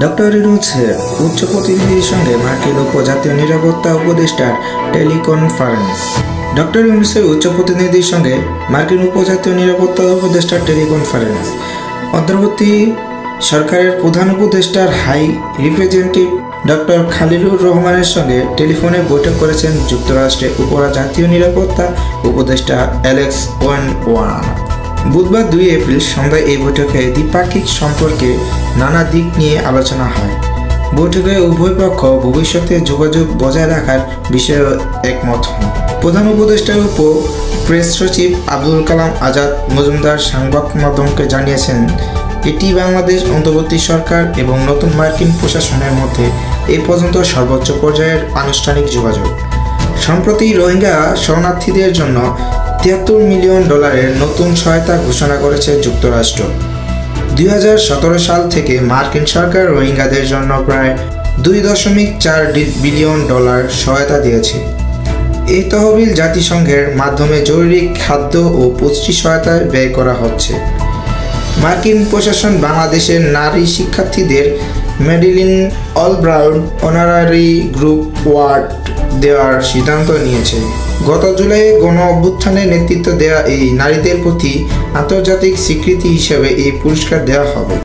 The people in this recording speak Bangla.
ডক্টর ইউনূসের উচ্চ প্রতিনিধির সঙ্গে মার্কিন উপজাতীয় নিরাপত্তা উপদেষ্টার টেলিকনফারেন্স। ডক্টর ইউনূসের উচ্চ প্রতিনিধির সঙ্গে মার্কিন উপজাতীয় নিরাপত্তা উপদেষ্টার টেলিকনফারেন্স। অন্তর্বর্তী সরকারের প্রধান উপদেষ্টার হাই রিপ্রেজেন্টেটিভ ডক্টর খালিলুর রহমানের সঙ্গে টেলিফোনে বৈঠক করেছেন যুক্তরাষ্ট্রের উপজাতীয় নিরাপত্তা উপদেষ্টা অ্যালেক্স ওয়ান। বুধবার 2 এপ্রিল সন্ধ্যায় এই বৈঠকে দ্বিপাক্ষিক সম্পর্কে নানা দিক নিয়ে আলোচনা হয়। বৈঠকে উভয় পক্ষ ভবিষ্যতে যোগাযোগ বজায় রাখার বিষয়ে একমত হন। প্রধান উপদেষ্টার উপর প্রেস সচিব আবুল কালাম আজাদ মজুমদার সংবাদ মাধ্যমকে জানিয়েছেন, এটি বাংলাদেশ অন্তর্বর্তী সরকার এবং নতুন মার্কিন প্রশাসনের মধ্যে এই পর্যন্ত সর্বোচ্চ পর্যায়ের আনুষ্ঠানিক যোগাযোগ। সম্প্রতি রোহিঙ্গা শরণার্থীদের জন্য $73 মিলিয়ন নতুন সহায়তা ঘোষণা করেছে যুক্তরাষ্ট্র। 2017 সাল থেকে মার্কিন সরকার রোহিঙ্গাদের জন্য প্রায় $2.4 বিলিয়ন সহায়তা দিয়েছে। এই তহবিল জাতিসংঘের মাধ্যমে জরুরি খাদ্য ও পুষ্টি সহায়তায় ব্যয় করা হচ্ছে। মার্কিন প্রশাসন বাংলাদেশের নারী শিক্ষার্থীদের মেডেলিন অলব্রাউন অনারারি গ্রুপ ওয়ার্ড দেওয়ার সিদ্ধান্ত নিয়েছে। গত জুলাইয়ে গণ অভ্যুত্থানে নেতৃত্ব দেওয়া এই নারীদের প্রতি আন্তর্জাতিক স্বীকৃতি হিসেবে এই পুরস্কার দেওয়া হবে।